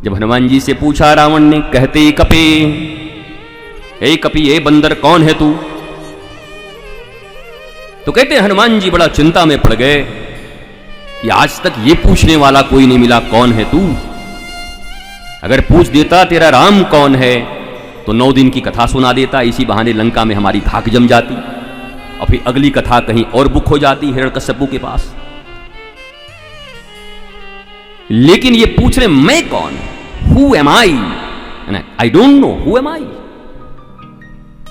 जब हनुमान जी से पूछा रावण ने, कहते कपे, ए कपि, ए बंदर, कौन है तू? तो कहते हनुमान जी बड़ा चिंता में पड़ गए कि आज तक ये पूछने वाला कोई नहीं मिला, कौन है तू? अगर पूछ देता तेरा राम कौन है तो 9 दिन की कथा सुना देता, इसी बहाने लंका में हमारी धाक जम जाती और फिर अगली कथा कहीं और बुक हो जाती हिरण्यकश्यपु के पास। लेकिन ये पूछ रहे मैं कौन, who am I? I don't know who am I.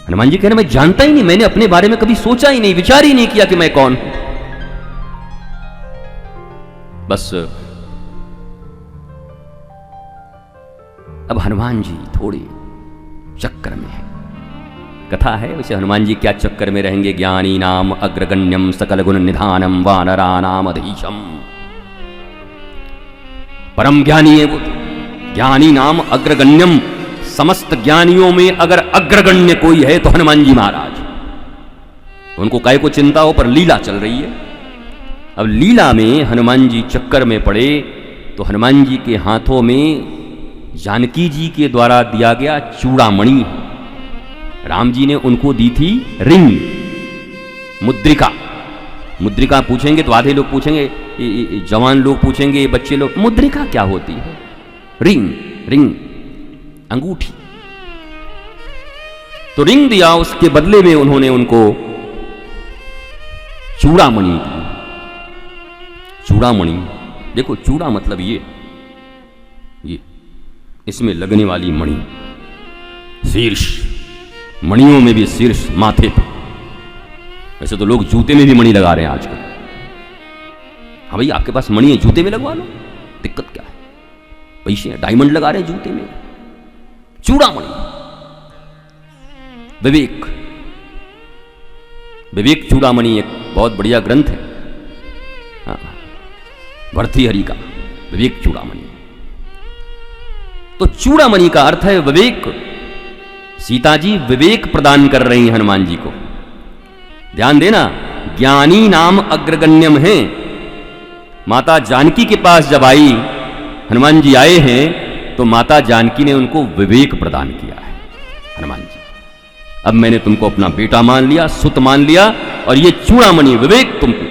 Hanuman ji कह रहे मैं जानता ही नहीं, मैंने अपने बारे में कभी सोचा ही नहीं, विचार ही नहीं किया कि मैं कौन हूं। बस अब हनुमान जी थोड़े चक्कर में है, कथा है वैसे हनुमान जी क्या चक्कर में रहेंगे। ज्ञानी नाम अग्रगण्यम सकल गुण निधानम वानरा नाम अधीशम, परम ज्ञानी है वो। ज्ञानी नाम अग्रगण्यम, समस्त ज्ञानियों में अगर अग्रगण्य कोई है तो हनुमान जी महाराज। तो उनको काहे को चिंता हो, पर लीला चल रही है। अब लीला में हनुमान जी चक्कर में पड़े तो हनुमान जी के हाथों में जानकी जी के द्वारा दिया गया चूड़ामणि, राम जी ने उनको दी थी रिंग, मुद्रिका। मुद्रिका पूछेंगे तो आधे लोग पूछेंगे, जवान लोग पूछेंगे, बच्चे लोग, मुद्रिका क्या होती है? रिंग, रिंग अंगूठी। तो रिंग दिया, उसके बदले में उन्होंने उनको चूड़ामणि दी। चूड़ामणि, देखो चूड़ा मतलब ये इसमें लगने वाली मणि, शीर्ष, मणियों में भी शीर्ष माथे पर। वैसे तो लोग जूते में भी मणि लगा रहे हैं आजकल। हाँ भाई, आपके पास मणि है, जूते में लगवा लो, दिक्कत क्या है? पैसे डायमंड लगा रहे हैं जूते में। चूड़ामणि, विवेक, विवेक चूड़ामणि एक बहुत बढ़िया ग्रंथ है भर्तृहरि का, विवेक चूड़ामणि। तो चूड़ामणि का अर्थ है विवेक। सीता जी विवेक प्रदान कर रही हैं हनुमान जी को। ध्यान देना, ज्ञानी नाम अग्रगण्यम है। माता जानकी के पास जब आई, हनुमान जी आए हैं, तो माता जानकी ने उनको विवेक प्रदान किया है। हनुमान जी, अब मैंने तुमको अपना बेटा मान लिया, सुत मान लिया, और ये चूड़ामणि विवेक तुमको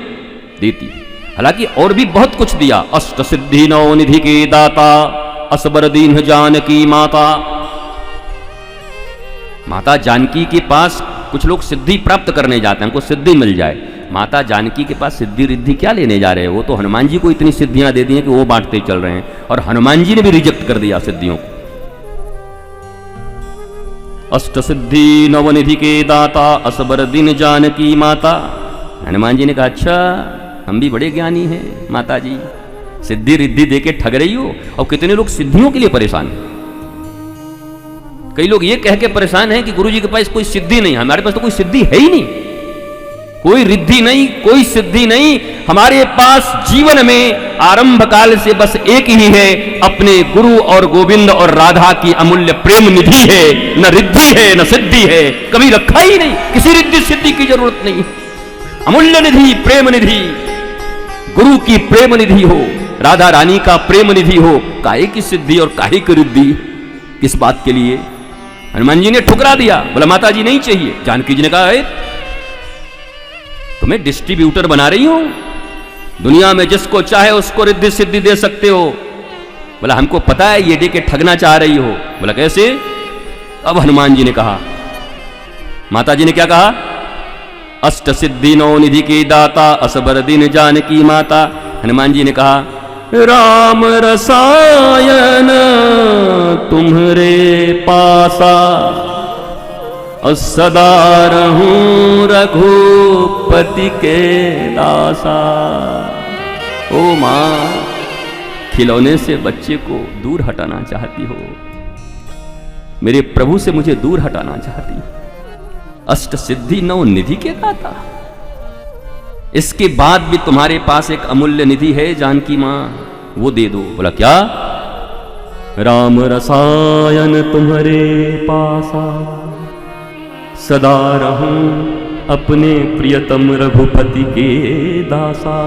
देती है। हालांकि और भी बहुत कुछ दिया, अष्ट सिद्धि नौ निधि के दाता, असबर दीन जानकी माता। माता जानकी के पास कुछ लोग सिद्धि प्राप्त करने जाते हैं, हमको सिद्धि मिल जाए। माता जानकी के पास सिद्धि रिद्धि क्या लेने जा रहे हैं? वो तो हनुमान जी को इतनी सिद्धियां दे दी हैं कि वो बांटते चल रहे हैं, और हनुमान जी ने भी रिजेक्ट कर दिया सिद्धियों को। अष्ट सिद्धि नवनिधि के दाता, असबर दिन जानकी माता। हनुमान जी ने कहा अच्छा, हम भी बड़े ज्ञानी हैं माता जी, सिद्धि रिद्धि दे के ठग रही हो। और कितने लोग सिद्धियों के लिए परेशान हैं। कई लोग ये कह के परेशान हैं कि गुरुजी के पास कोई सिद्धि नहीं, हमारे पास तो कोई सिद्धि है ही नहीं, कोई रिद्धि नहीं, कोई सिद्धि नहीं। हमारे पास जीवन में आरंभ काल से बस एक ही है, अपने गुरु और गोविंद और राधा की अमूल्य प्रेम निधि है। न रिद्धि है न सिद्धि है, कभी रखा ही नहीं, किसी रिद्धि सिद्धि की जरूरत नहीं। अमूल्य निधि, प्रेम निधि, गुरु की प्रेम निधि हो, राधा रानी का प्रेम निधि हो, काहे की सिद्धि और काहे की रिद्धि? किस बात के लिए? हनुमान जी ने ठुकरा दिया, बोला माता जी नहीं चाहिए। जानकी जी ने कहा तुम्हें डिस्ट्रीब्यूटर बना रही हूं, दुनिया में जिसको चाहे उसको रिद्धि सिद्धि दे सकते हो। बोला हमको पता है ये दे के ठगना चाह रही हो। बोला कैसे? अब हनुमान जी ने कहा, माता जी ने क्या कहा? अष्ट सिद्धि नौ निधि के दाता, असबर दिन जानकी माता। हनुमान जी ने कहा राम रसायन तुम्हारे पासा, सदा रहूं रघुपति के दासा। ओ मां, खिलौने से बच्चे को दूर हटाना चाहती हो, मेरे प्रभु से मुझे दूर हटाना चाहती हो। अष्ट सिद्धि नौ निधि के दाता, इसके बाद भी तुम्हारे पास एक अमूल्य निधि है जानकी मां, वो दे दो। बोला क्या? राम रसायन तुम्हारे पासा, सदा रहूं अपने प्रियतम रघुपति के दासा।